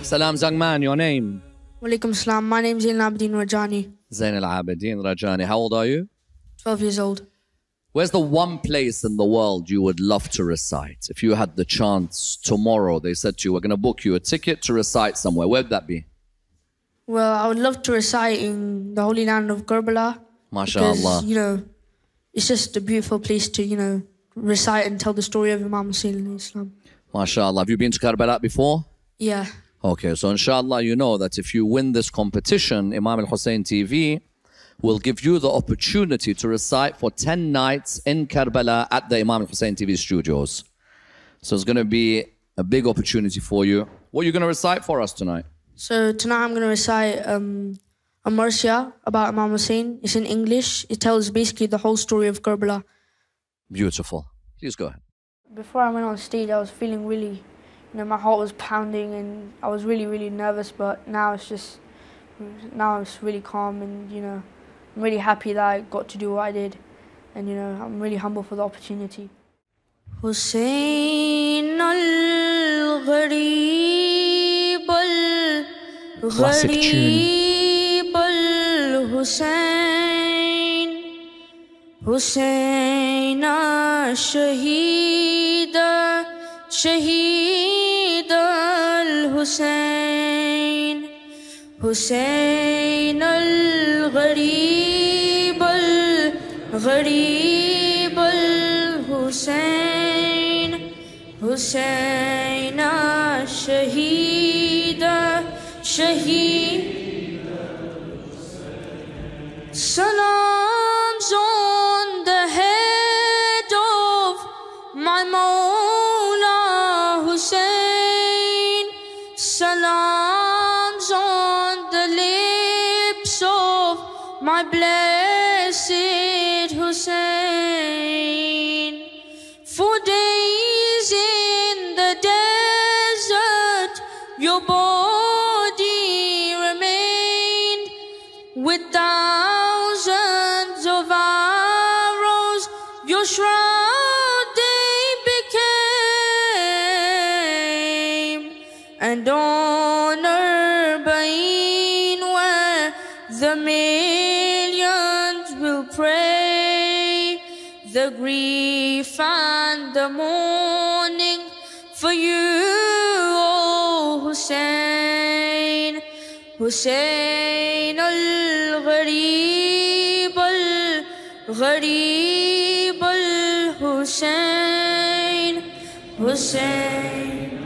Salam young man, your name? Walaikum Assalam. My name is Abideen Rajani. Abideen Rajani. How old are you? 12 years old. Where's the one place in the world you would love to recite? If you had the chance tomorrow, they said to you, we're going to book you a ticket to recite somewhere. Where would that be? Well, I would love to recite in the holy land of Kerala. MashaAllah. Because, you know, it's just a beautiful place to, you know, recite and tell the story of Imam Hussein in Islam. MashaAllah. Have you been to Kerbalā before? Yeah. Okay, so inshallah you know that if you win this competition, Imam Hussein TV will give you the opportunity to recite for 10 nights in Kerbalā at the Imam Hussein TV studios. So it's going to be a big opportunity for you. What are you going to recite for us tonight? So tonight I'm going to recite Ammar about Imam Hussein. It's in English. It tells basically the whole story of Kerbalā. Beautiful. Please go ahead. Before I went on stage, I was feeling really, you know, my heart was pounding and I was really, really nervous, but now it's really calm and, you know, I'm really happy that I got to do what I did and, you know, I'm really humble for the opportunity. Hussein al-Gharib al-Gharib al-Hussein Hussein al-Shaheed Shaheed al-Hussein Hussein al-Gharib al-Gharib al-Hussein Hussein al-Shaheed Shaheed Salams on the head of my Hussein, salams on the lips of my blessed Hussein. For days in the desert, your body remained with thousands of arrows, your shroud they became. And on Arbaeen, where the millions will pray, the grief and the mourning for you, O Hussein. Hussein al-Gharib al-Gharib al-Hussein Hussein.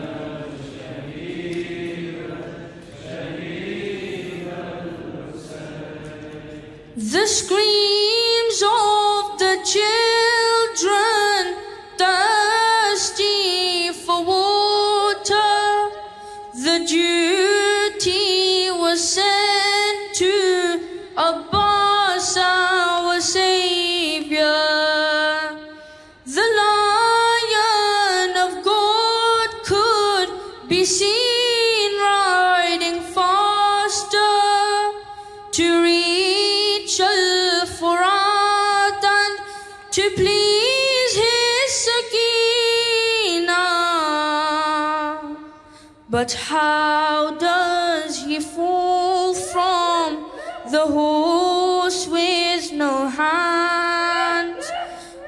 The screams of the children thirsty for water, the duty was sent to Abbas, our Savior. The Lion of God could be seen riding faster to reach Al-Furat and to please his Sakinah. But how does he fall from the horse with no hands?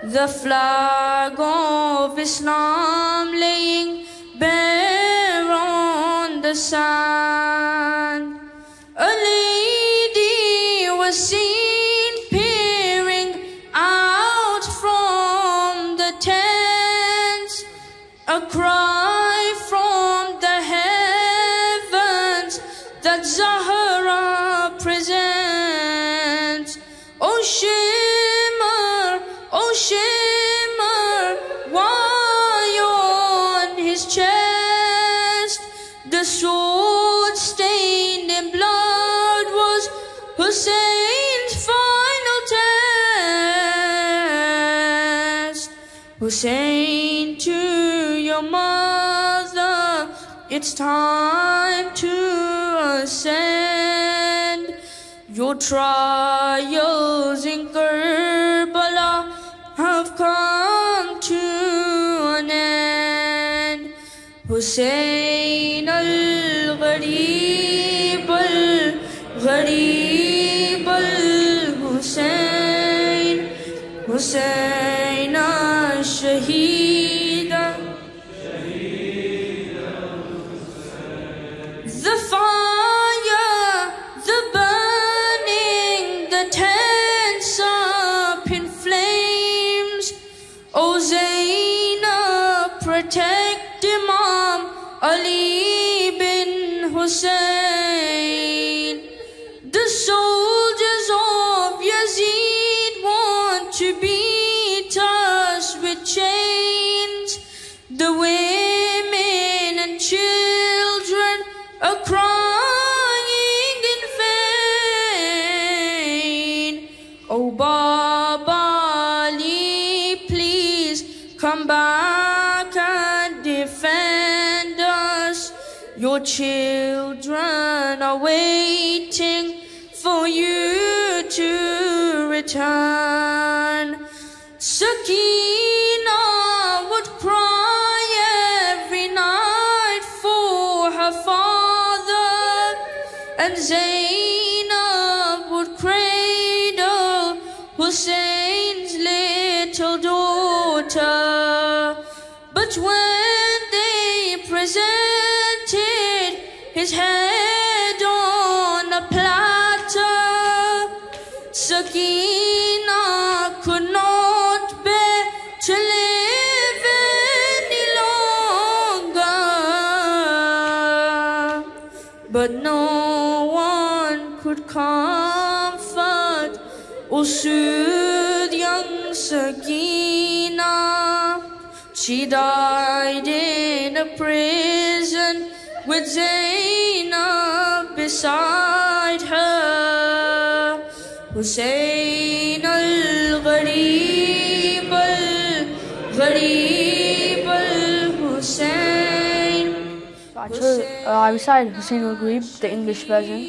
The flag of Islam laying bare on the sand. A lady was seen peering out from the tents, a cry from the heavens that Zahra presents. Oh shimmer, why on his chest the sword stained in blood was Hussein's final test. Hussein, to your mother, it's time to ascend. Your trials in Kerbalā have come to an end. Hussein al-Gharib حسین شہید the fire, the burning, the tents up in flames. Oh Zainab, protect Imam Ali bin Hussein. The soldiers of Yazid want to beat us with chains. The women and children are crying in vain. Oh Baba Ali, please come back and defend us. Your children are waiting for you to return. Sakina would cry every night for her father, and Zainab would cradle Hussein's little daughter. But when they presented his head on a platter, Sakina could not bear to live any longer. But no one could comfort or soothe young Sakina. She died in a prison with Zainab beside her. Hussein al-Gharib al-Gharib al-Hussein. I recited Hussein al-Gharib, the English version.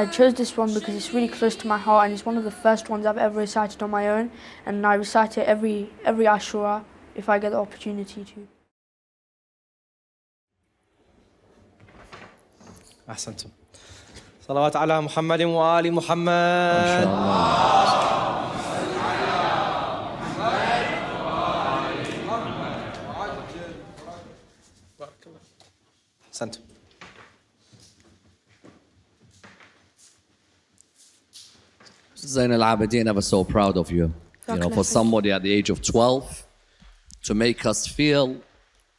I chose this one because it's really close to my heart and it's one of the first ones I've ever recited on my own, and I recite it every Ashura if I get the opportunity to. أحسنتم. صلوات على محمد وآل محمد. أحسنتم. Zainul Abideen, ever so proud of you. You know, for somebody at the age of 12 to make us feel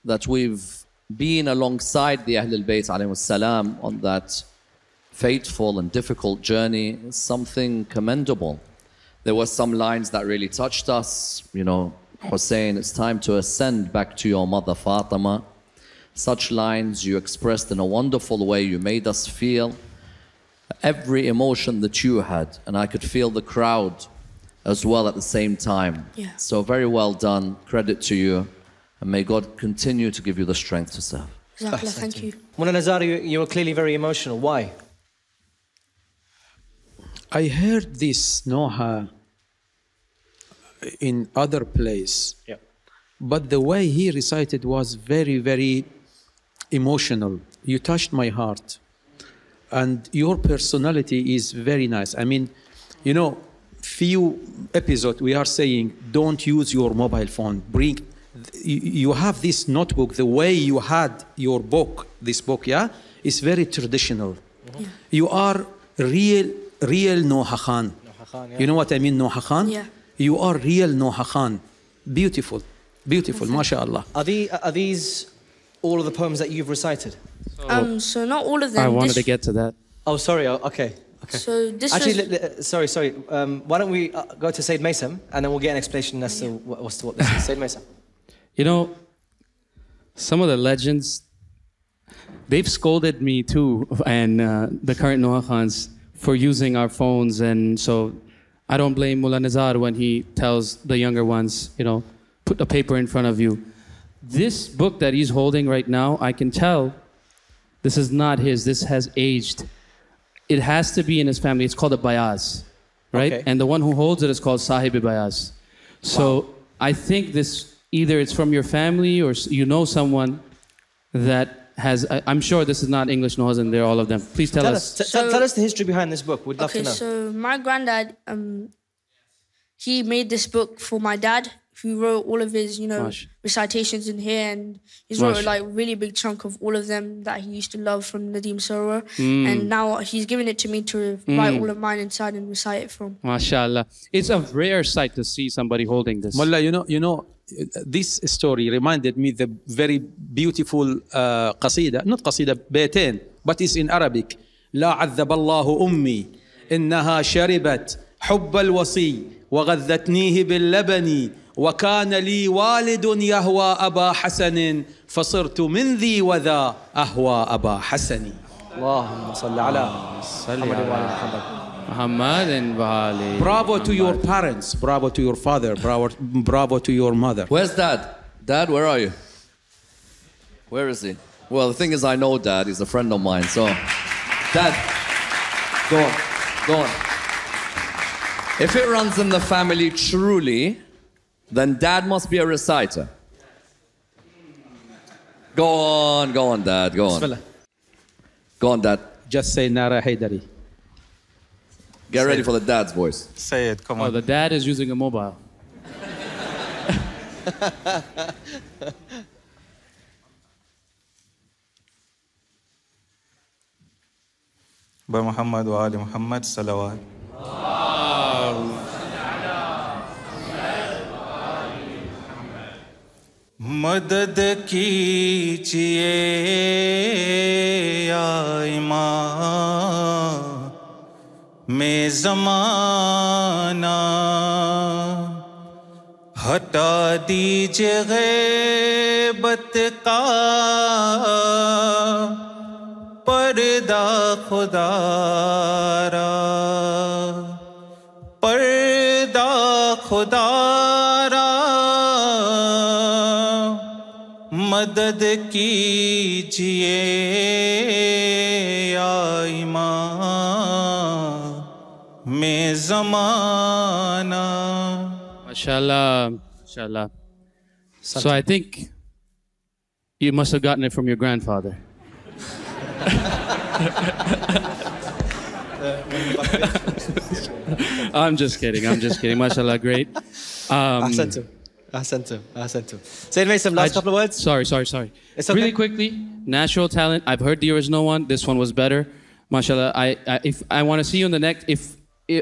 that we've been alongside the Ahlul Bayt alayhi salam on that fateful and difficult journey is something commendable. There were some lines that really touched us. You know, Hussein, it's time to ascend back to your mother Fatima. Such lines you expressed in a wonderful way. You made us feel every emotion that you had, and I could feel the crowd as well at the same time. Yeah. So very well done. Credit to you. And may God continue to give you the strength to serve. Thank you. Mona Nazar, you were clearly very emotional. Why? I heard this Noha in other place. Yeah. But the way he recited was very, very emotional. You touched my heart. And your personality is very nice. I mean, you know, few episodes we are saying, don't use your mobile phone. You have this notebook, the way you had your book, this book, yeah, is very traditional. Yeah. You are real Noha Khan. Yeah. You know what I mean, Noha Khan? Yeah. You are real Noha Khan. Beautiful, beautiful, mashallah. Are these all of the poems that you've recited? So not all of them. I wanted to get to that. Oh, sorry. Okay. So this Actually, sorry. Why don't we go to Sayyid Mesum and then we'll get an explanation as to what this is. Sayyid Mesum. You know, some of the legends, they've scolded me too, and the current Noha Khans for using our phones, and so I don't blame Mullah Nazar when he tells the younger ones, you know, put the paper in front of you. This book that he's holding right now, I can tell this is not his. This has aged. It has to be in his family. It's called a bayaz, right? Okay. And the one who holds it is called Sahib-e-Bayaz. So I think this, either it's from your family or you know someone that has, I'm sure this is not English Nohas and they're all of them. Please tell us. Tell us the history behind this book. We'd love to know. So my granddad, he made this book for my dad, who wrote all of his, you know, Mash. recitations in here, and he's wrote like a really big chunk of all of them that he used to love from Nadeem Sarwar. And now he's given it to me to write all of mine inside and recite it from. MashaAllah. It's a rare sight to see somebody holding this. Mullah, you know, this story reminded me the very beautiful قصيدة, not قصيدة, بيتين, but it's in Arabic. لا عذب الله أمي إنها شربت حب الوصي وغذتنيه باللبن وكان لي والد يهوى أبا حسن فصرت من ذي وذا أهوى أبا حسن. اللهم صل على محمد وعلى محمد. Muhammad and Wali. Bravo to your parents, bravo to your father, bravo to your mother. Where's Dad? Dad, where are you? Where is he? Well, the thing is, I know Dad. He's a friend of mine. So, Dad, go on. Go on. If it runs in the family truly, then Dad must be a reciter. Go on, Dad, go on. Go on, Dad. Just say Nara Haydari. Get ready for the Dad's voice. Say it, come Oh, on. the dad is using a mobile. By Muhammad wa Ali Muhammad salawat. मदद कीजिए या इमाम में ज़माना हटा दीजिए ग़ैबत का पर्दा खुदारा पर्दा खुदारा मदद कीजिए या इमाम में ज़माना. MashaAllah. MashaAllah. So I think you must have gotten it from your grandfather. I'm just kidding. MashaAllah, great. Ahsantum. Sayyid Mesum, last couple of words. Sorry. It's okay. Really quickly, natural talent. I've heard the original one. This one was better. MashaAllah. If I want to see you in the next, if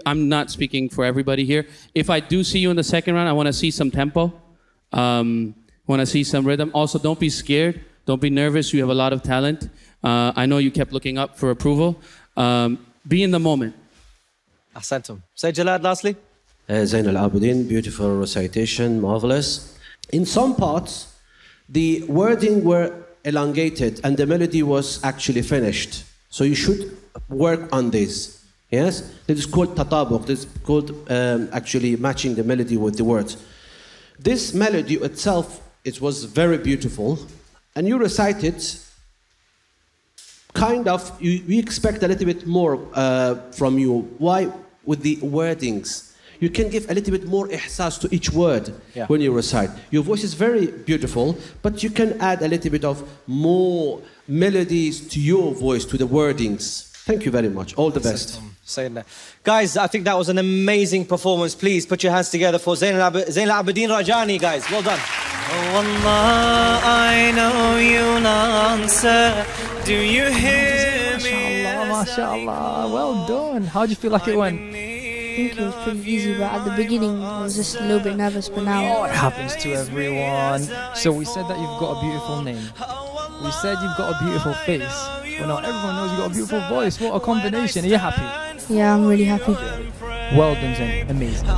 I'm not speaking for everybody here, if I do see you in the second round, I want to see some tempo. Want to see some rhythm. Also, don't be scared. Don't be nervous. You have a lot of talent. I know you kept looking up for approval. Be in the moment. Ahsantum. Sayyid Jalal, lastly. Zainul Abideen, beautiful recitation, marvelous. In some parts, the wording were elongated and the melody was actually finished. So you should work on this. Yes? This is called tatabuq. This is called actually matching the melody with the words. This melody itself, it was very beautiful. And you recited kind of, we expect a little bit more from you. Why? With the wordings. You can give a little bit more ihsas to each word when you recite. Your voice is very beautiful, but you can add a little bit of more melodies to your voice, to the wordings. Thank you very much. All the best. Guys, I think that was an amazing performance. Please put your hands together for Zainul Abideen Rajani, guys. Well done. Oh Allah, I know you'll answer. Do you hear me? MashaAllah. Well done. How do you feel like it went? I think it was pretty easy, but at the beginning I was just a little bit nervous, but now... It happens to everyone. So we said that you've got a beautiful name. We said you've got a beautiful face. Well, now everyone knows you've got a beautiful voice. What a combination. Are you happy? Yeah, I'm really happy. Well done, Zain. Amazing.